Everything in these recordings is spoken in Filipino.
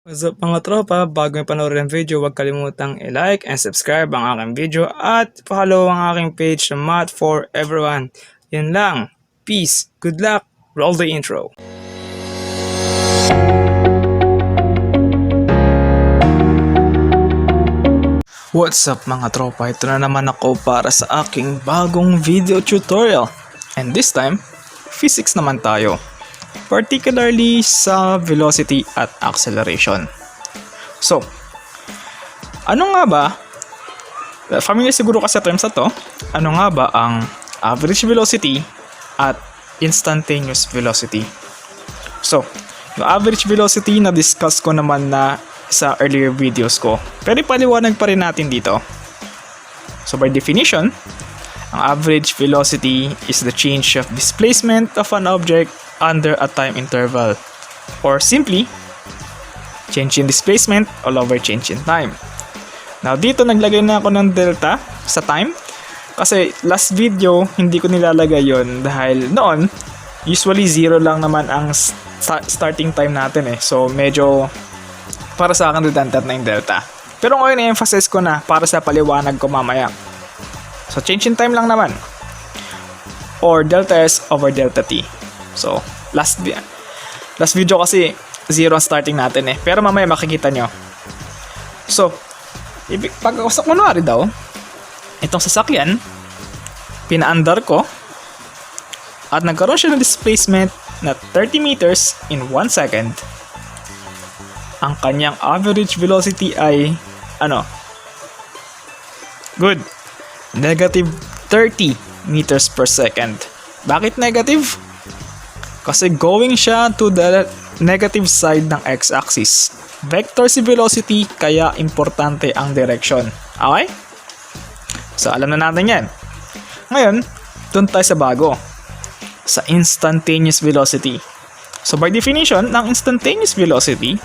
What's up mga tropa? Bago yung panoorin ng video, huwag kalimutang i-like and subscribe ang aking video at follow ang aking page na Math for Everyone. Yan lang. Peace. Good luck. Roll the intro. What's up mga tropa? Ito na naman ako para sa aking bagong video tutorial. And this time, physics naman tayo. Particularly sa velocity at acceleration. So, ano nga ba, familiar siguro ka sa terms na to, ano nga ba ang average velocity at instantaneous velocity? So, yung average velocity na discuss ko naman na sa earlier videos ko, pero ipaliwanag pa rin natin dito. So by definition, ang average velocity is the change of displacement of an object under a time interval, or simply change in displacement all over change in time. Now dito naglagay na ako ng delta sa time kasi last video hindi ko nilalagay yon dahil noon usually 0 lang naman ang starting time natin so medyo para sa akin redundant na yung delta. Pero ngayon i-emphasize ko na para sa paliwanag ko mamaya. So change in time lang naman, or delta S over delta T. So, last video kasi 0 ang starting natin pero mamaya makikita nyo. So, pag kunwari daw, itong sasakyan, pinaandar ko, at nagkaroon siya ng displacement na 30 meters in 1 second, ang kanyang average velocity ay, good, negative 30 meters per second. Bakit negative? Kasi going siya to the negative side ng x-axis. Vector si velocity, kaya importante ang direction. Okay? So, alam na natin yan. Ngayon, dun tayo sa bago. Sa instantaneous velocity. So, by definition, ng instantaneous velocity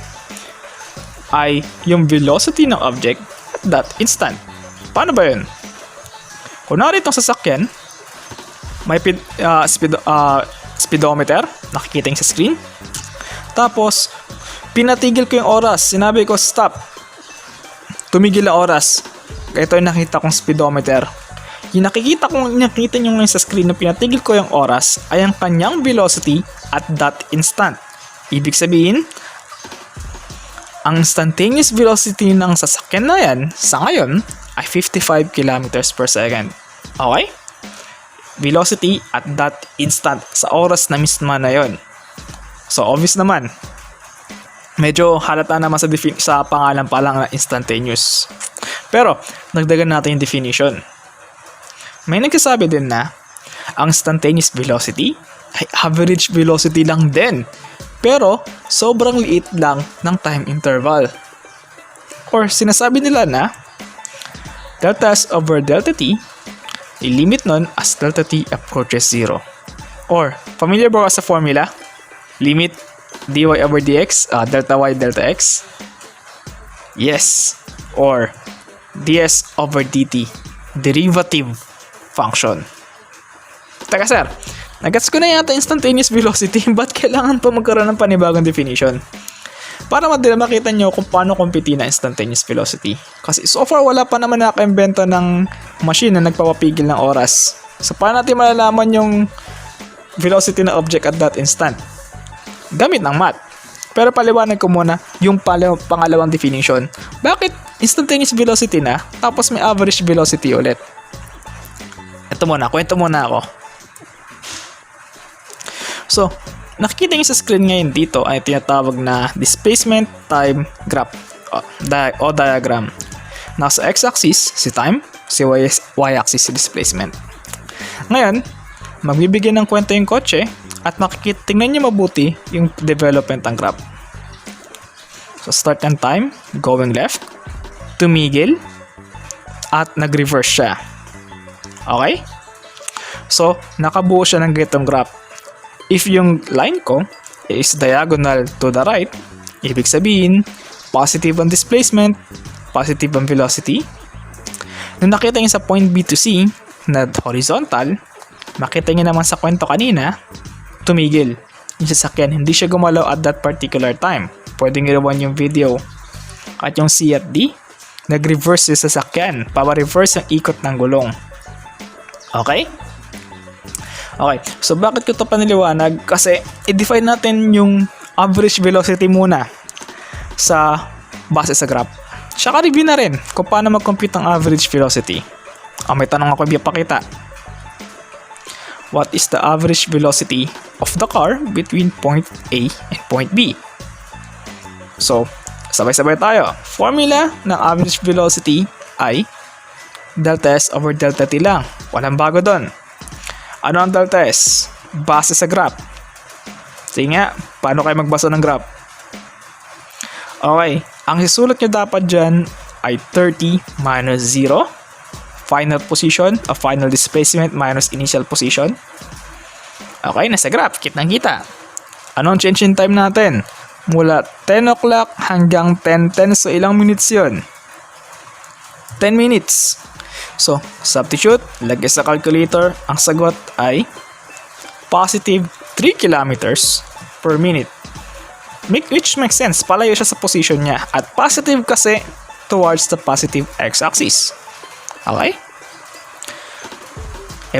ay yung velocity ng object at that instant. Paano ba yun? Kunwari itong sasakyan, may speedometer, nakikita yung sa screen. Tapos, pinatigil ko yung oras. Sinabi ko, stop. Tumigil ang oras. Ito yung nakita kong speedometer. Yung nakikita nyo ngayon sa screen na pinatigil ko yung oras ay ang kanyang velocity at that instant. Ibig sabihin, ang instantaneous velocity ng sasakyan na yan sa ngayon ay 55 kilometers per second. Okay? Velocity at that instant sa oras na misma na yon. So obvious naman. Medyo halata naman sa pangalan pa lang na instantaneous. Pero nagdagan natin yung definition. May nagsasabi din na ang instantaneous velocity ay average velocity lang din. Pero sobrang liit lang ng time interval. Or sinasabi nila na delta S over delta T, i-limit nun as delta T approaches 0. Or, familiar ba sa formula? Limit dy over dx, delta y delta x? Yes. Or, ds over dt, derivative function. Teka sir, nagets ko na yata instantaneous velocity, ba't kailangan pa magkaroon ng panibagong definition? Para makita nyo kung paano kumpitin na instantaneous velocity. Kasi so far wala pa naman nakaimbento ng machine na nagpapapigil ng oras. So paano natin malalaman yung velocity na object at that instant? Gamit ng math. Pero paliwanag ko muna yung pangalawang definition. Bakit instantaneous velocity na tapos may average velocity ulit? Kwento muna ako. So, nakikita nyo sa screen ngayon dito ay tinatawag na displacement time graph o diagram. Nasa x-axis si time, si y-axis si displacement. Ngayon, magbibigyan ng kwento yung kotse at tingnan nyo mabuti yung development ng graph. So start ng time, going left, tumigil, at nag-reverse siya. Okay? So, nakabuo siya ng ganitong graph. If yung line ko is diagonal to the right, ibig sabihin, positive ang displacement, positive ang velocity. Nung nakita nyo sa point B to C na horizontal, makita nyo naman sa kwento kanina, tumigil. Yung sasakyan, hindi siya gumalaw at that particular time. pwedeng i-rewind yung video. At yung C at D, nag-reverse yung sasakyan. Reverse yung ikot ng gulong. Okay? Okay, so bakit ko ito paniliwanag? Kasi i-define natin yung average velocity muna sa base sa graph. Tsaka review na rin kung paano mag-compute ang average velocity. May tanong ako ipakita. What is the average velocity of the car between point A and point B? So, sabay-sabay tayo. Formula ng average velocity ay delta S over delta T lang. Walang bago doon. Ano ang delta S? Base sa graph. Sige nga, paano kayo magbasa ng graph? Okay, ang isulat nyo dapat dyan ay 30 minus 0. Final position, final displacement minus initial position. Okay, nasa graph, kitang-kita. Anong change in time natin? Mula 10 o'clock hanggang 10:10, so ilang minutes yun? 10 minutes. So, substitute, lagay sa calculator, ang sagot ay positive 3 kilometers per minute. Which makes sense, palayo siya sa position niya. At positive kasi towards the positive x-axis. Okay?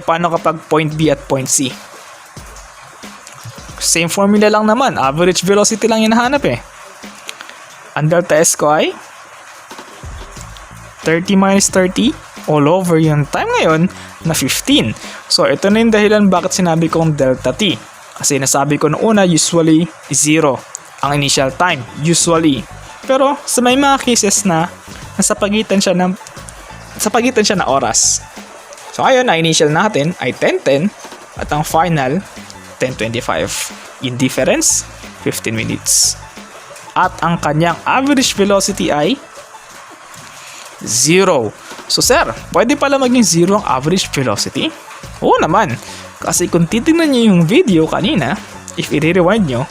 Paano kapag point B at point C? Same formula lang naman, average velocity lang hinahanap Ang delta S ko ay 30 minus 30 all over yung time ngayon na 15. So, ito na yung dahilan bakit sinabi kong delta T. Kasi nasabi ko noong una, usually 0 ang initial time. Usually. Pero, sa may mga cases na nasa pagitan siya na oras. So, ngayon, ang initial natin ay 10:10 at ang final 10:25. In difference, 15 minutes. At ang kanyang average velocity ay 0. So sir, pwede pala maging 0 ang average velocity? Oo naman. Kasi kung titignan nyo yung video kanina, if i-rewind nyo,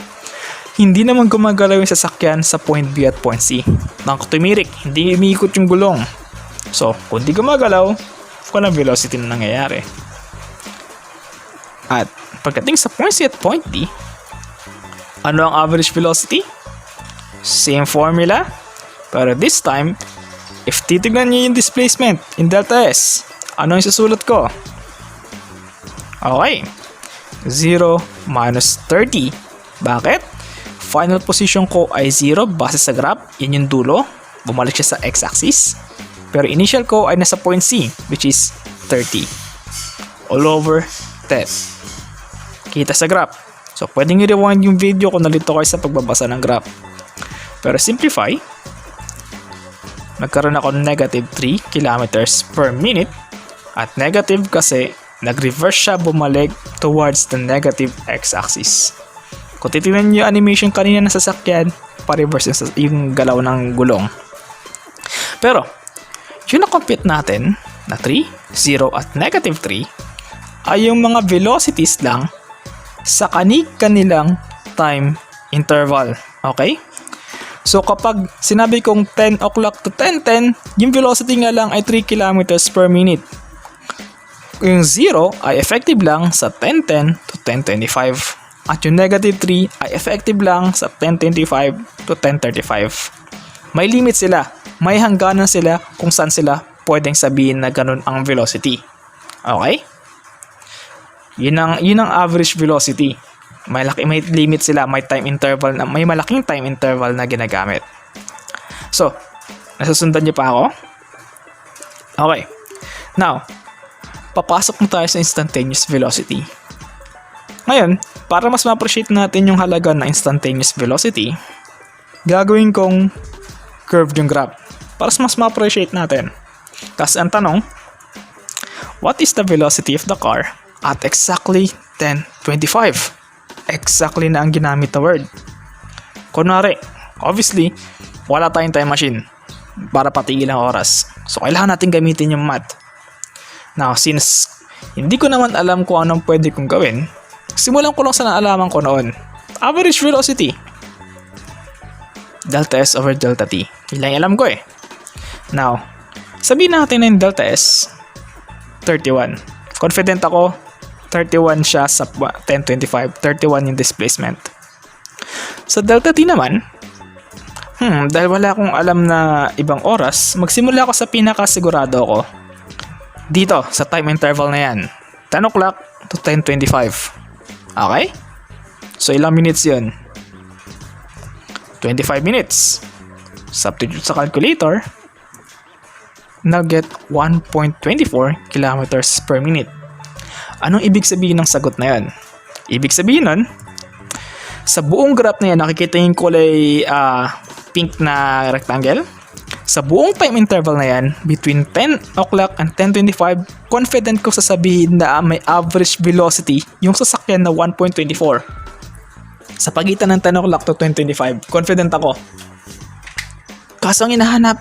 hindi naman gumagalaw yung sasakyan sa point B at point C. Nang tumirik, hindi umiikot yung gulong. So, kung di gumagalaw, walang velocity na nangyayari. At pagdating sa point C at point D, ano ang average velocity? Same formula, pero this time, if titignan niyo yung displacement in delta S, ano yung susulat ko? Okay. 0 minus 30. Bakit? Final position ko ay 0 base sa graph. Yan yung dulo. Bumalik siya sa x-axis. Pero initial ko ay nasa point C, which is 30. All over 10. Kita sa graph. So, pwedeng i-rewind yung video kung nalito kayo sa pagbabasa ng graph. Pero simplify, nagkaroon ako ng negative 3 kilometers per minute at negative kasi nag-reverse siya bumalik towards the negative x-axis. Kung titignan niyo yung animation kanina na sasakyan, pa-reverse yung galaw ng gulong. Pero, yung na-compute natin na 3, 0 at negative 3 ay yung mga velocities lang sa kanilang time interval. Okay? So kapag sinabi kong 10 o'clock to 10:10, yung velocity nga lang ay 3 kilometers per minute. Yung 0 ay effective lang sa 10:10 to 10:25. At yung negative 3 ay effective lang sa 10:25 to 10:35. May limit sila. May hangganan sila kung saan sila pwedeng sabihin na ganun ang velocity. Okay? Yun ang average velocity. May limit sila, may malaking time interval na ginagamit. So, nasusundan niyo pa ako? Okay. Now, papasok mo tayo sa instantaneous velocity. Ngayon, para mas ma-appreciate natin yung halaga ng instantaneous velocity, gagawin kong curved yung graph para mas ma-appreciate natin. Kasi ang tanong, what is the velocity of the car at exactly 10:25? Exactly na ang ginamit na word. Kunwari, obviously, wala tayong time machine para patigil ang oras. So, kailangan natin gamitin yung math. Now, since hindi ko naman alam kung anong pwede kong gawin, simulan ko lang sa naalaman ko noon. Average velocity. Delta S over delta T. Yun lang alam ko Now, sabihin natin na yung delta S, 31. Confident ako, 31 siya sa 10:25, 31 yung displacement. Sa delta T naman, Dahil wala akong alam na ibang oras, magsimula ako sa pinakasigurado ko. Dito, sa time interval na yan. 10 o'clock to 10:25. Okay? So, ilang minutes yun? 25 minutes. Substitute sa calculator, nag-get 1.24 kilometers per minute. Anong ibig sabihin ng sagot na yan? Ibig sabihin nun, sa buong graph na yan, nakikita yung kulay pink na rectangle. Sa buong time interval na yan, between 10 o'clock and 10:25, confident ko sasabihin na may average velocity yung sasakyan na 1.24. Sa pagitan ng 10 o'clock to 10:25, confident ako. Kaso ang hinahanap,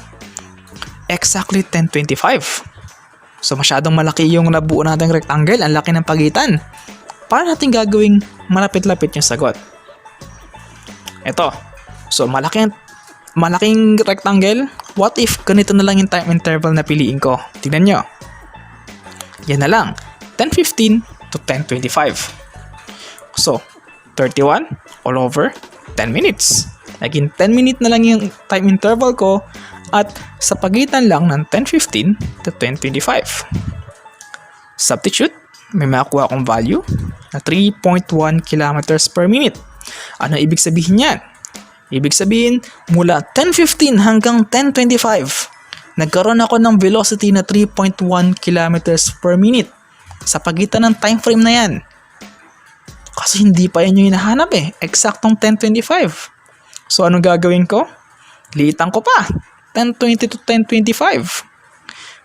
exactly 10:25. So masyadong malaki yung nabuo nating rectangle, ang laki ng pagitan. Paano natin gagawing malapit-lapit yung sagot? Ito. So malaking rectangle. What if ganito na lang yung time interval na piliin ko? Tingnan nyo. Yan na lang. 10:15 to 10:25. So 31 all over 10 minutes. Naging 10 minute na lang yung time interval ko at sa pagitan lang ng 10:15 to 10:25. Substitute, may makuha akong value na 3.1 kilometers per minute. Ano ibig sabihin yan? Ibig sabihin, mula 10:15 hanggang 10:25, nagkaroon ako ng velocity na 3.1 kilometers per minute sa pagitan ng time frame na yan. Kasi hindi pa yan yung hinahanap eksaktong 10:25. So, anong gagawin ko? Liitan ko pa. 10:20 to 10:25.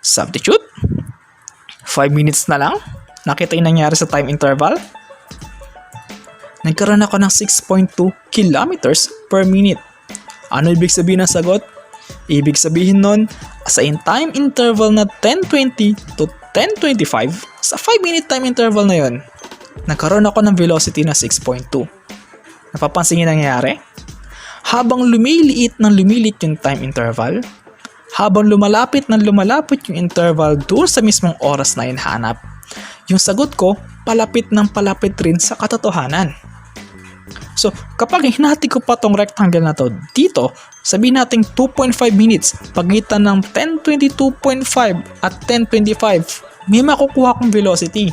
Substitute. 5 minutes na lang. Nakita yung nangyari sa time interval. Nagkaroon ako ng 6.2 kilometers per minute. Ano ibig sabihin ng sagot? Ibig sabihin nun, sa time interval na 10:20 to 10:25, sa 5 minute time interval na yon, nagkaroon ako ng velocity na 6.2. Napapansin yung nangyari? Habang lumiliit yung time interval, habang lumalapit yung interval doon sa mismong oras na hinahanap, yung sagot ko, palapit rin sa katotohanan. So, kapag hinati ko pa tong rectangle na to dito, sabihin natin 2.5 minutes, pagitan ng 10:22.5 at 10:25, may makukuha akong velocity.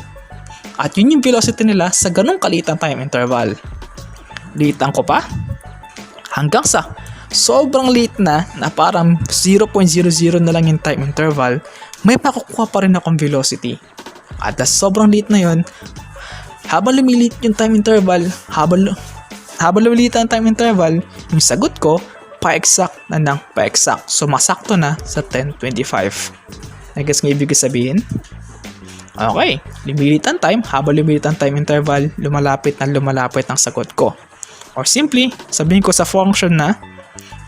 At yun yung velocity nila sa ganung kaliitang time interval. Liitan ko pa, hanggang sa sobrang liit na parang 0.00 na lang yung time interval, may makukuha pa rin akong velocity. At sobrang liit na yun, habang lumiliit yung time interval, habang lumiliit ang time interval, yung sagot ko, pa-exact na ng pa-exact. So, masakto na sa 10:25. Nag-gets nga ibig sabihin? Okay, lumiliit ang time, habang lumiliit ang time interval, lumalapit ang sagot ko. Or simply, sabihin ko sa function na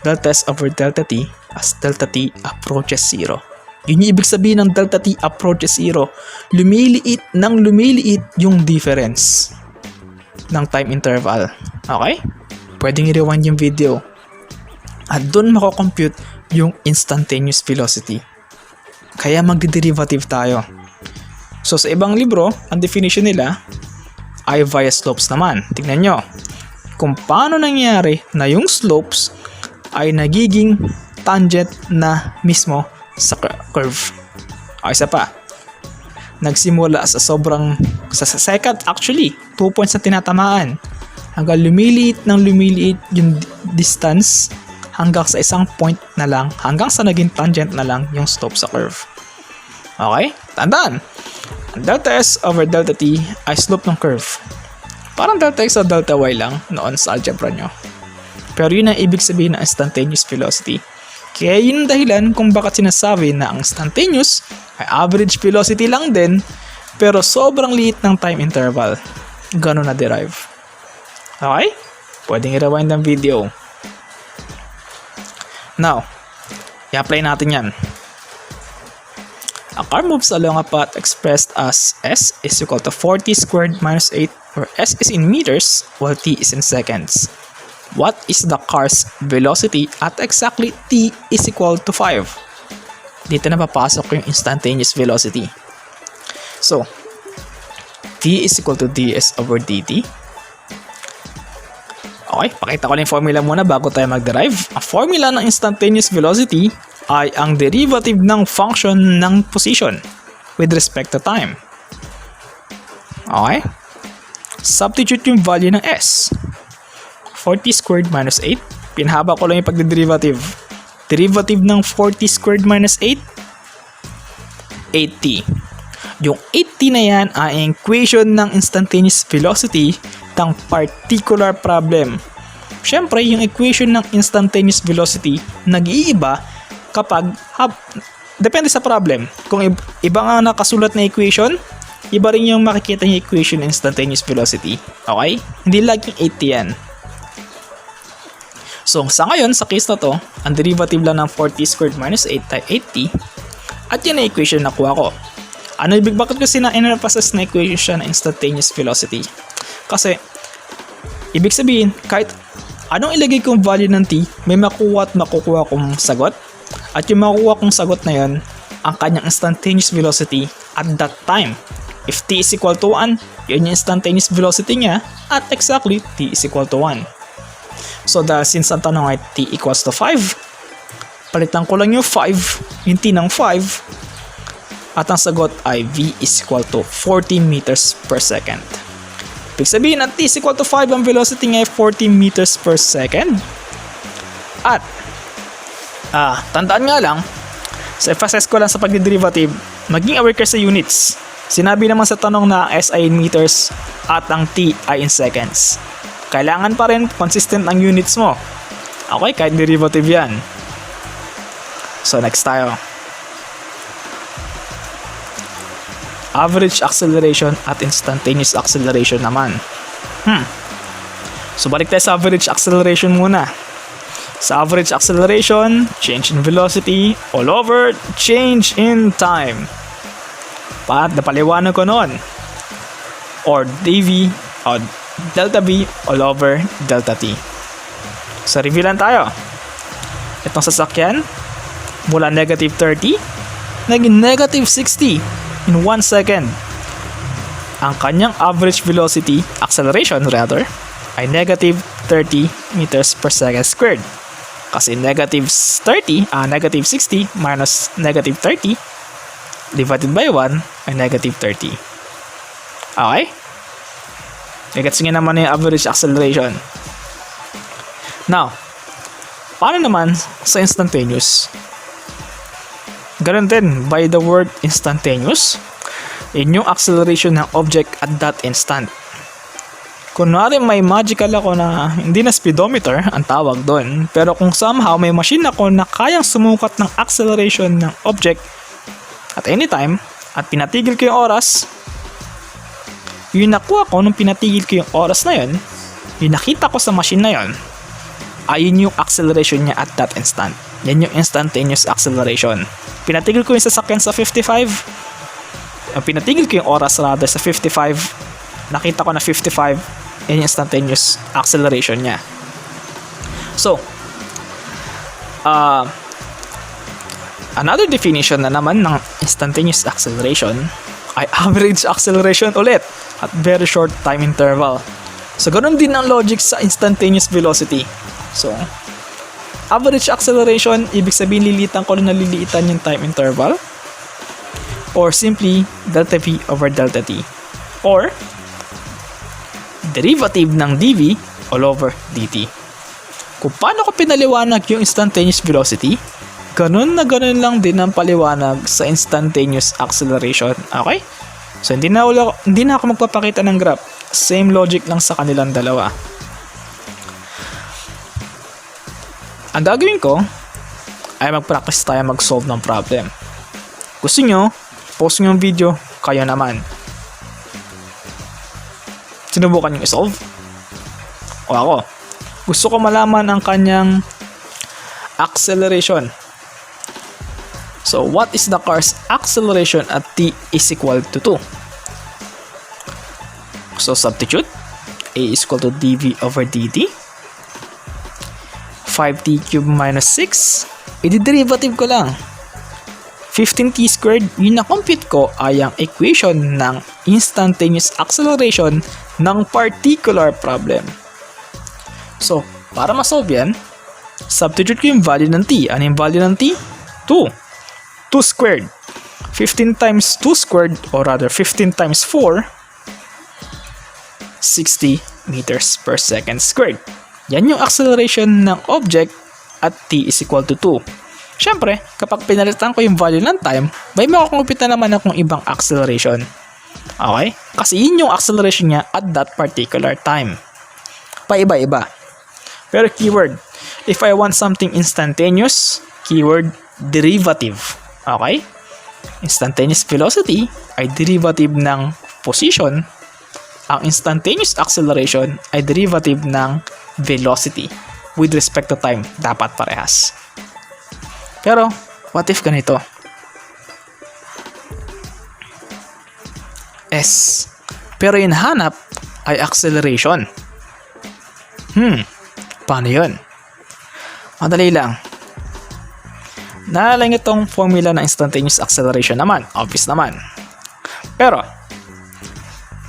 delta S over delta T as delta T approaches 0. Yun yung ibig sabihin ng delta T approaches 0. Lumiliit yung difference ng time interval. Okay? Pwedeng i-rewind yung video. At doon mako-compute yung instantaneous velocity. Kaya magdi-derivative tayo. So sa ibang libro, ang definition nila ay via slopes naman. Tignan nyo. Kung paano nangyari na yung slopes ay nagiging tangent na mismo sa curve. O isa pa, nagsimula sa second actually, 2 points na tinatamaan. Hanggang lumiliit yung distance hanggang sa isang point na lang, hanggang sa naging tangent na lang yung slope sa curve. Okay? Tandaan, ang delta S over delta T ay slope ng curve. Parang delta X o delta Y lang noon sa algebra nyo. Pero yun ang ibig sabihin ng instantaneous velocity. Kaya yun ang dahilan kung bakit sinasabi na ang instantaneous ay average velocity lang din, pero sobrang liit ng time interval. Ganun na derive. Okay? Pwedeng i-rewind ang video. Now, i-apply natin yan. A car moves along a path expressed as S is equal to 40 squared minus 8, where S is in meters while T is in seconds. What is the car's velocity at exactly T is equal to 5? Dito na papasok yung instantaneous velocity. So, T is equal to ds over dt. Okay, pakita ko na yung formula muna bago tayo mag-derive. Ang formula ng instantaneous velocity ay ang derivative ng function ng position with respect to time. Okay? Substitute yung value ng s. 40 squared minus 8. Pinahaba ko lang yung pagdederivative. Derivative ng 40 squared minus 8, 80. Yung 80 na yan ay equation ng instantaneous velocity ng particular problem. Siyempre, yung equation ng instantaneous velocity nag-iiba kapag depende sa problem. Kung iba nga nakasulat na equation, iba rin yung makikita yung equation ng instantaneous velocity. Okay? Hindi laging 80 yan. So, sa ngayon, sa case na to, ang derivative lang ng 40 squared minus 8 ay 80. At yan ang equation na kuha ko. Bakit ko in-emphasize na equation siya ng instantaneous velocity? Kasi, ibig sabihin, kahit anong ilagay kong value ng t, may makuha at makukuha kong sagot. At yung makukuha kong sagot na yun, ang kanyang instantaneous velocity at that time. If t is equal to 1, yun yung instantaneous velocity niya, at exactly t is equal to 1. So, since ang tanong ay t equals to 5, palitan ko lang yung 5, yung t ng 5, at ang sagot ay v is equal to 40 meters per second. Ibig sabihin at t is equal to 5, ang velocity niya ay 40 meters per second. At, tandaan nga lang, sa emphasis ko lang sa pagdiderivative, maging aware ka sa units. Sinabi naman sa tanong na s ay in meters at ang t ay in seconds. Kailangan pa rin consistent ang units mo. Okay, kahit derivative yan. So, next tayo. Average acceleration at instantaneous acceleration naman. So, balik tayo sa average acceleration muna. Sa average acceleration, change in velocity all over change in time. Napaliwanag ko noon. Or dv or delta v all over delta t. So, review lang tayo. Itong sasakyan, mula negative 30, naging negative 60 in 1 second. Ang kanyang average velocity, acceleration rather, ay negative 30 meters per second squared. Kasi negative 60 minus negative 30 divided by 1 ay negative 30. Okay? Gets nga naman yung average acceleration. Now, paano naman sa instantaneous? Ganun din, by the word instantaneous, yun yung acceleration ng object at that instant. Kunwari may magical ako na, hindi na speedometer ang tawag doon, pero kung somehow may machine ako na kayang sumukat ng acceleration ng object at any time, at pinatigil ko yung oras, yung nakuha ko nung pinatigil ko yung oras na yun, yung nakita ko sa machine na yun, ayun yung acceleration niya at that instant. Yan yung instantaneous acceleration. Pinatigil ko yung sasakyan sa 55, pinatigil ko yung oras rather sa 55, nakita ko na 55, yan yung instantaneous acceleration niya. So, another definition na naman ng instantaneous acceleration ay average acceleration ulit at very short time interval. So, ganoon din ang logic sa instantaneous velocity. So, average acceleration, ibig sabihin lilitan ko na naliliitan yung time interval, or simply delta v over delta t, or derivative ng dv all over dt. Kung paano ko pinaliwanag yung instantaneous velocity, ganun na ganun lang din ang paliwanag sa instantaneous acceleration. Okay? So, hindi na ako magpapakita ng graph. Same logic lang sa kanilang dalawa. Ang gagawin ko ay mag-practice tayo mag-solve ng problem. Gusto nyo, post nyo yung video, kayo naman. Sinubukan nyo i-solve? O ako? Gusto ko malaman ang kanyang acceleration. So, what is the car's acceleration at t is equal to 2? So, substitute. A is equal to dv over dt. 5t cubed minus 6. I-derivative ko lang. 15t squared, yung na-compute ko ay ang equation ng instantaneous acceleration ng particular problem. So, para ma-solve yan, substitute ko yung value ng t. Ano yung value ng t? 2. 2 squared. 15 times 2 squared, or rather 15 times 4, 60 meters per second squared. Yan yung acceleration ng object at t is equal to 2. Siyempre, kapag pinalitan ko yung value ng time, may makakungupit na naman akong ibang acceleration. Okay? Kasi yun yung acceleration niya at that particular time. Paiba-iba. Pero keyword, if I want something instantaneous, keyword derivative. Okay? Instantaneous velocity ay derivative ng position. Ang instantaneous acceleration ay derivative ng velocity. With respect to time, dapat parehas. Pero, what if ganito? S. Pero yung hanap ay acceleration. Paano yun? Madali lang. Naalala nyo itong formula ng instantaneous acceleration naman. Obvious naman. Pero,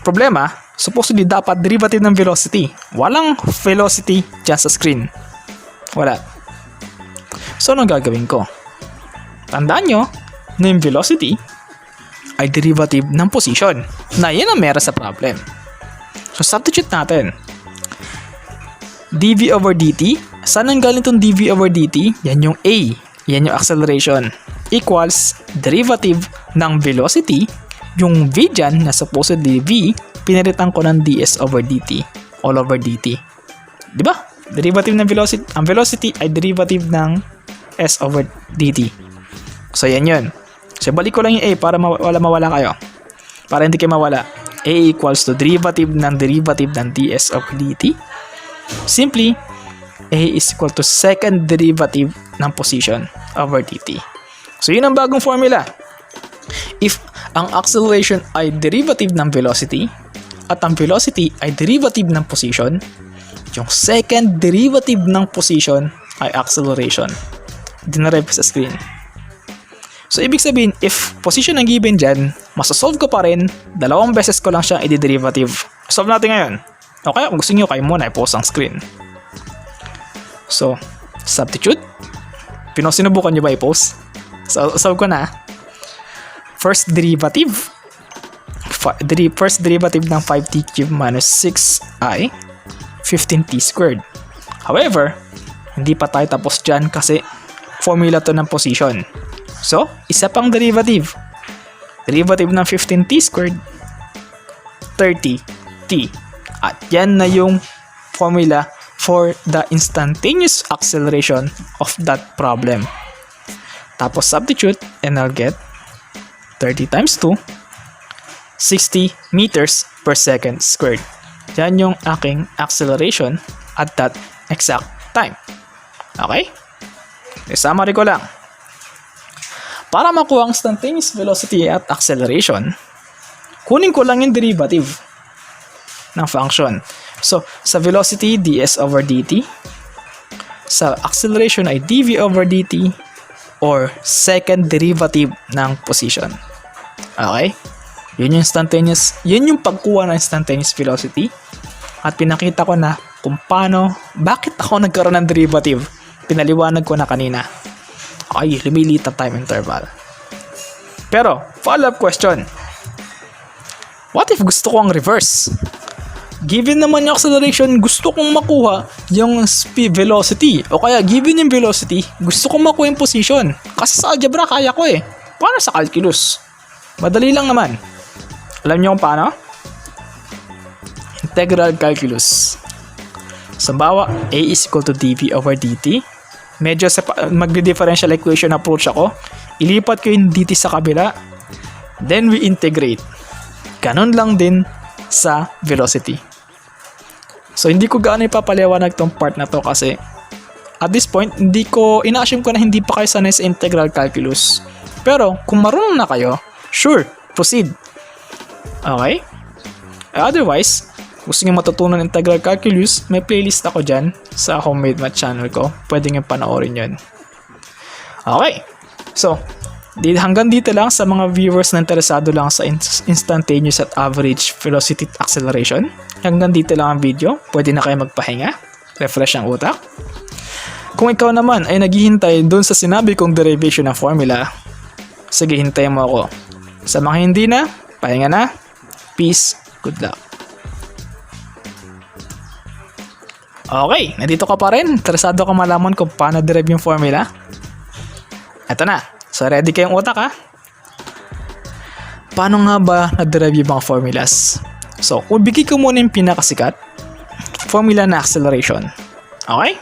problema, supposedly dapat derivative ng velocity. Walang velocity dyan sa screen. Wala. So, anong gagawin ko? Tandaan nyo na yung velocity ay derivative ng position. Na yun ang meron sa problem. So, substitute natin. dv over dt. Saan ang galing itong dv over dt? Yan yung a. Yan yung acceleration. Equals derivative ng velocity. Yung v dyan na supposedly v, pinalitan ko ng ds over dt. All over dt. Diba? Derivative ng velocity. Ang velocity ay derivative ng s over dt. So, yan yun. So, balik ko lang yung a para mawala kayo. Para hindi kayo mawala. A equals to derivative ng ds over dt. Simply, a is equal to second derivative ng position over dt. So, yun ang bagong formula. If ang acceleration ay derivative ng velocity at ang velocity ay derivative ng position, yung second derivative ng position ay acceleration. Dinarive sa screen. So, ibig sabihin, if position ang given dyan, masasolve ko pa rin, dalawang beses ko lang siyang i-derivative. Solve natin ngayon. Okay, kung gusto nyo, kayo muna i-pause ang screen. So, substitute. Sinubukan nyo ba i-pause? So, solve ko na. First derivative. First derivative ng 5t cubed minus 6i, 15t squared. However, hindi pa tayo tapos dyan kasi formula to ng position. So, isa pang derivative. Derivative ng 15t squared, 30t. At yan na yung formula for the instantaneous acceleration of that problem. Tapos substitute and I'll get 30 times 2, 60 meters per second squared. Yan yung aking acceleration at that exact time. Okay? Summary ko lang. Para makuha ang instantaneous velocity at acceleration, kunin ko lang yung derivative ng function. So, sa velocity, ds over dt. Sa acceleration ay dv over dt or second derivative ng position. Okay? Yun yung instantaneous, yun yung pagkuha ng instantaneous velocity. At pinakita ko na kung paano, bakit ako nagkaroon ng derivative. Pinaliwanag ko na kanina. Okay, lumiliit ang time interval. Pero, follow-up question. What if gusto ko ang reverse? Given naman yung acceleration, gusto kong makuha yung speed velocity. O kaya, given yung velocity, gusto kong makuha yung position. Kasi sa algebra, kaya ko eh. Paano sa calculus? Madali lang naman. Alam niyo kung paano? Integral calculus. Sa bawa, a is equal to dv over dt. Medyo magdi-differential equation approach ako. Ilipat ko yung dt sa kabila. Then we integrate. Ganon lang din sa velocity. So, hindi ko gaano ipapaliwanag tong part na to kasi at this point, ina-assume ko na hindi pa kayo sanay sa integral calculus. Pero, kung marunong na kayo, sure, proceed. Okay? Otherwise, gusto nyo matutunan integral calculus, may playlist ako dyan sa Homemade Math channel ko. Pwede nyo panoorin yun. Okay. So, hanggang dito lang sa mga viewers na interesado lang sa instantaneous at average velocity acceleration. Hanggang dito lang ang video. Pwede na kayo magpahinga. Refresh ang utak. Kung ikaw naman ay naghihintay dun sa sinabi kong derivation ng formula, sige, hintayin mo ako. Sa mga hindi na, pahinga na. Peace. Good luck. Okay, nandito ka pa rin. Interesado ka malaman kung paano derive yung formula? Eto na. So, ready kayong utak ha? Paano nga ba na-derive yung mga formulas? So, kung bigay ko muna yung pinakasikat, formula na acceleration. Okay?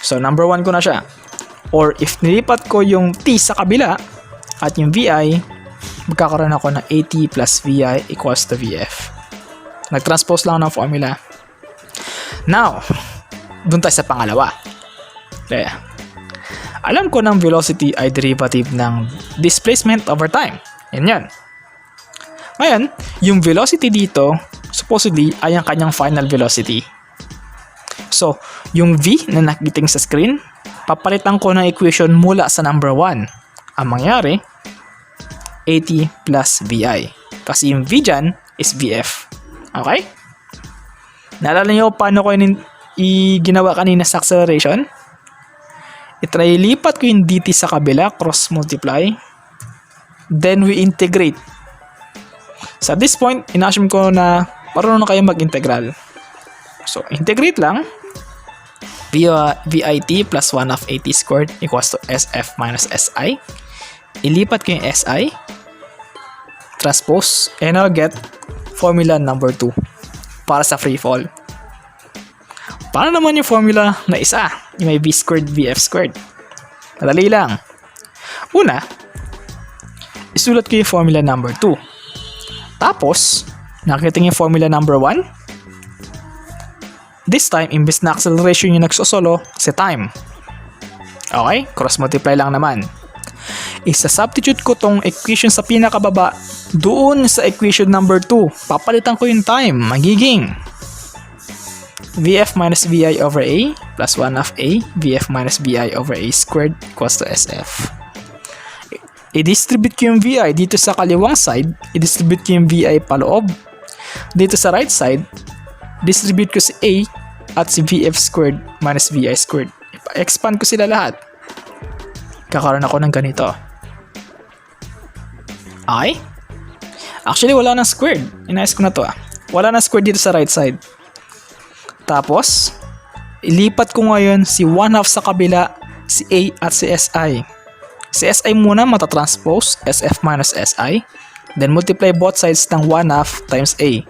So, number 1 ko na siya. Or, if nilipat ko yung t sa kabila at yung vi, magkakaroon ako ng at plus vi equals to vf. Nag-transpose lang ng formula. Now, dun tayo sa pangalawa. Okay. Alam ko ng velocity ay derivative ng displacement over time. Yan. Ngayon, yung velocity dito, supposedly, ay ang kanyang final velocity. So, yung v na nakiting sa screen, papalitan ko ng equation mula sa number 1. Ang mangyari, at plus vi. Kasi yung v dyan is vf. Okay? Naalala nyo paano ko ginawa kanina sa acceleration? Lipat ko yung dt sa kabila, cross multiply. Then we integrate. So at this point, in-assume ko na marunong na kayo mag-integral. So integrate lang. Vit plus 1 of at squared equals to sf minus si. Ilipat ko yung si. Transpose. And I'll get formula number 2 para sa free fall. Paano naman yung formula na isa? Yung may v squared, vf squared. Madali lang. Una, isulat ko yung formula number 2. Tapos, nakita yung formula number 1. This time, imbes na acceleration yung nagsosolo, kasi time. Okay? Cross multiply lang naman. Isa-substitute ko tong equation sa pinakababa doon sa equation number 2. Papalitan ko yung time. Magiging vf minus vi over a plus 1 of a vf minus vi over a squared equals to sf. I-distribute ko yung vi dito sa kaliwang side. I-distribute ko yung vi paloob. Dito sa right side, distribute ko si a at si vf squared minus vi squared. I-expand ko sila lahat. Kakaroon ako ng ganito. Okay? Actually, wala nang squared. Inayos ko na to. Wala nang squared dito sa right side. Tapos, ilipat ko ngayon si 1 half sa kabila, si a at si si. Si si muna matatranspose, sf minus si. Then multiply both sides ng 1 half times a.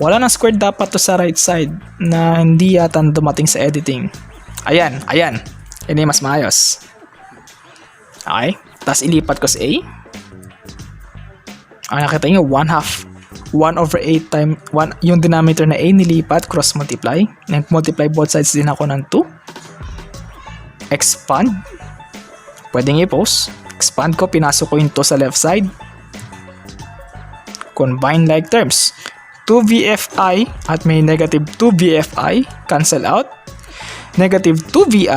Wala nang squared dapat to sa right side na hindi yata dumating sa editing. Ayan. Yan yung mas maayos. Okay? Tapos ilipat ko si a. Ang nakita nyo, 1 half. 1 over 8 time 1, yung denominator na a nilipat, cross multiply. Nag-multiply both sides din ako ng 2. Expand. Pwedeng i-post. Expand ko, pinasok ko yung 2 sa left side. Combine like terms. 2vfi at may negative 2vfi. Cancel out. Negative 2vi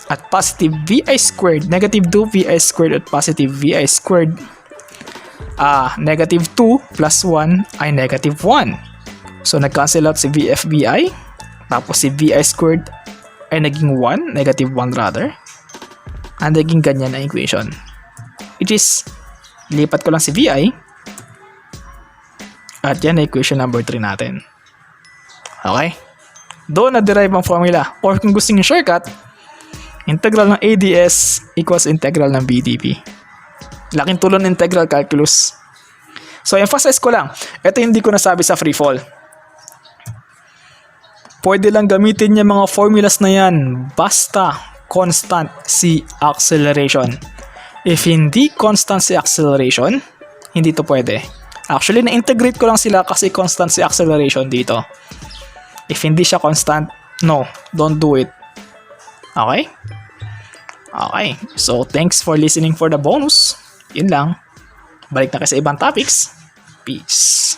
at positive vi squared. Negative 2vi squared at positive vi squared. Negative 2 plus 1 ay negative 1. So, nag-cancel out si VFBI. Tapos si VI squared ay naging 1. Negative 1 rather. And naging ganyan na equation. Which is, lipat ko lang si VI. At yan na equation number 3 natin. Okay? Doon na-derive ang formula. Or kung gusto nyo shortcut, integral ng ADS equals integral ng BDP. Laking tulong ng integral calculus. So, emphasize ko lang. Ito hindi ko nasabi sa free fall. Pwede lang gamitin yung mga formulas na yan basta constant si acceleration. If hindi constant si acceleration, hindi to pwede. Actually, na-integrate ko lang sila kasi constant si acceleration dito. If hindi siya constant, no, don't do it. Okay? Okay. So, thanks for listening for the bonus. Yun lang. Balik na kayo sa ibang topics. Peace.